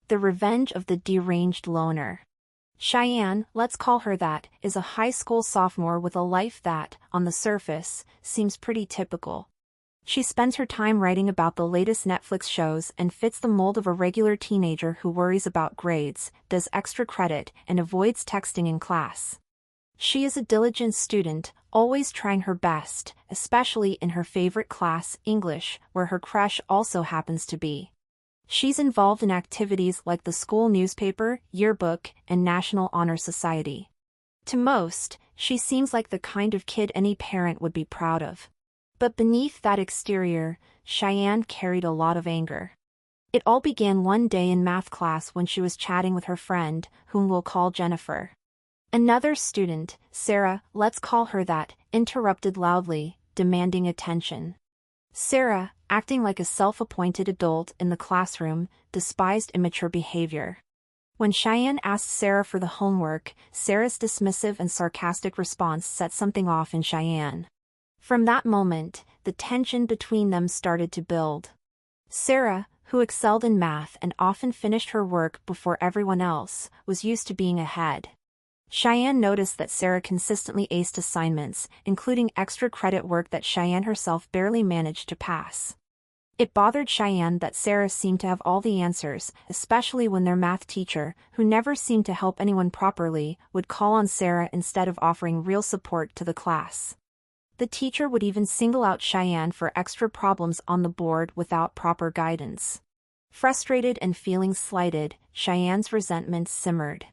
The Revenge of the Deranged Loner. Cheyenne, let's call her that, is a high school sophomore with a life that, on the surface, seems pretty typical. She spends her time writing about the latest Netflix shows and fits the mold of a regular teenager who worries about grades, does extra credit, and avoids texting in class. She is a diligent student, always trying her best, especially in her favorite class, English, where her crush also happens to be. She's involved in activities like the school newspaper, yearbook, and National Honor Society. To most, she seems like the kind of kid any parent would be proud of. But beneath that exterior, Cheyenne carried a lot of anger. It all began one day in math class when she was chatting with her friend, whom we'll call Jennifer. Another student, Sarah, let's call her that, interrupted loudly, demanding attention. Sarah, acting like a self-appointed adult in the classroom, despised immature behavior. When Cheyenne asked Sarah for the homework, Sarah's dismissive and sarcastic response set something off in Cheyenne. From that moment, the tension between them started to build. Sarah, who excelled in math and often finished her work before everyone else, was used to being ahead. Cheyenne noticed that Sarah consistently aced assignments, including extra credit work that Cheyenne herself barely managed to pass. It bothered Cheyenne that Sarah seemed to have all the answers, especially when their math teacher, who never seemed to help anyone properly, would call on Sarah instead of offering real support to the class. The teacher would even single out Cheyenne for extra problems on the board without proper guidance. Frustrated and feeling slighted, Cheyenne's resentment simmered.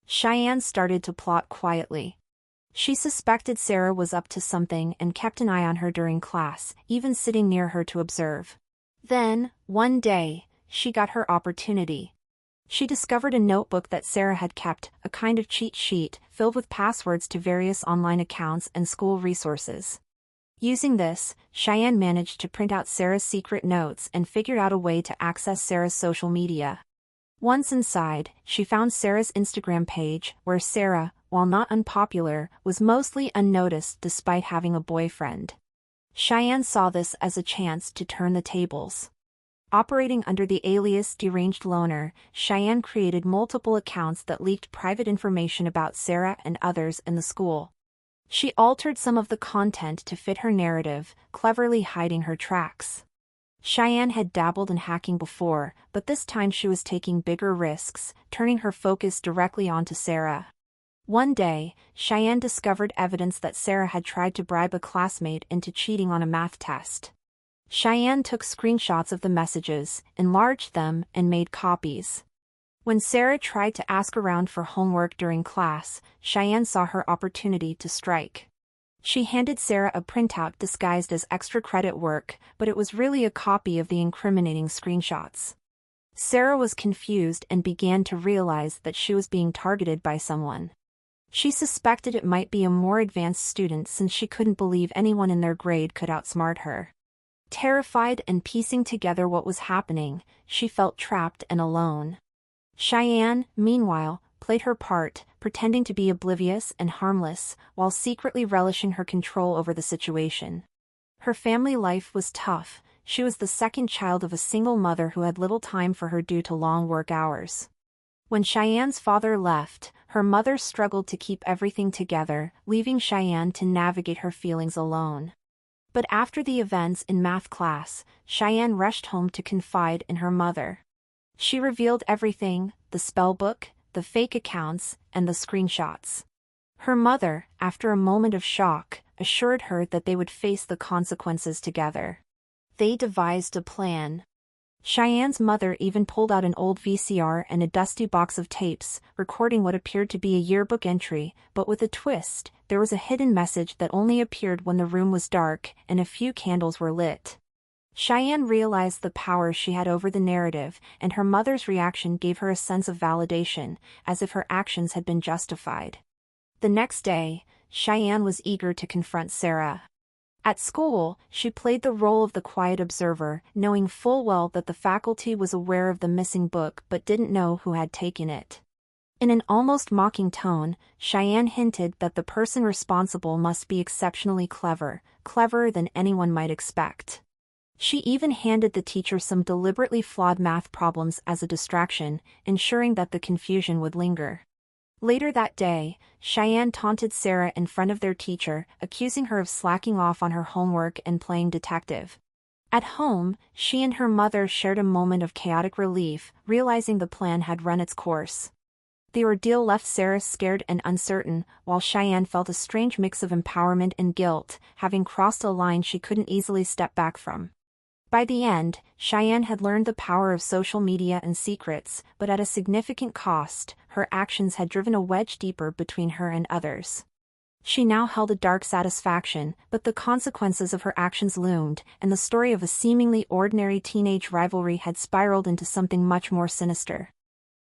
Cheyenne started to plot quietly. She suspected Sarah was up to something and kept an eye on her during class, even sitting near her to observe. Then, one day, she got her opportunity. She discovered a notebook that Sarah had kept, a kind of cheat sheet, filled with passwords to various online accounts and school resources. Using this, Cheyenne managed to print out Sarah's secret notes and figured out a way to access Sarah's social media. Once inside, she found Sarah's Instagram page, where Sarah, while not unpopular, was mostly unnoticed despite having a boyfriend. Cheyenne saw this as a chance to turn the tables. Operating under the alias Deranged Loner, Cheyenne created multiple accounts that leaked private information about Sarah and others in the school. She altered some of the content to fit her narrative, cleverly hiding her tracks. Cheyenne had dabbled in hacking before, but this time she was taking bigger risks, turning her focus directly onto Sarah. One day, Cheyenne discovered evidence that Sarah had tried to bribe a classmate into cheating on a math test. Cheyenne took screenshots of the messages, enlarged them, and made copies. When Sarah tried to ask around for homework during class, Cheyenne saw her opportunity to strike. She handed Sarah a printout disguised as extra credit work, but it was really a copy of the incriminating screenshots. Sarah was confused and began to realize that she was being targeted by someone. She suspected it might be a more advanced student since she couldn't believe anyone in their grade could outsmart her. Terrified and piecing together what was happening, she felt trapped and alone. Cheyenne, meanwhile, played her part, pretending to be oblivious and harmless, while secretly relishing her control over the situation. Her family life was tough. She was the second child of a single mother who had little time for her due to long work hours. When Cheyenne's father left, her mother struggled to keep everything together, leaving Cheyenne to navigate her feelings alone. But after the events in math class, Cheyenne rushed home to confide in her mother. She revealed everything: the spellbook, the fake accounts, and the screenshots. Her mother, after a moment of shock, assured her that they would face the consequences together. They devised a plan. Cheyenne's mother even pulled out an old VCR and a dusty box of tapes, recording what appeared to be a yearbook entry, but with a twist. There was a hidden message that only appeared when the room was dark and a few candles were lit. Cheyenne realized the power she had over the narrative, and her mother's reaction gave her a sense of validation, as if her actions had been justified. The next day, Cheyenne was eager to confront Sarah. At school, she played the role of the quiet observer, knowing full well that the faculty was aware of the missing book but didn't know who had taken it. In an almost mocking tone, Cheyenne hinted that the person responsible must be exceptionally clever, cleverer than anyone might expect. She even handed the teacher some deliberately flawed math problems as a distraction, ensuring that the confusion would linger. Later that day, Cheyenne taunted Sarah in front of their teacher, accusing her of slacking off on her homework and playing detective. At home, she and her mother shared a moment of chaotic relief, realizing the plan had run its course. The ordeal left Sarah scared and uncertain, while Cheyenne felt a strange mix of empowerment and guilt, having crossed a line she couldn't easily step back from. By the end, Cheyenne had learned the power of social media and secrets, but at a significant cost. Her actions had driven a wedge deeper between her and others. She now held a dark satisfaction, but the consequences of her actions loomed, and the story of a seemingly ordinary teenage rivalry had spiraled into something much more sinister.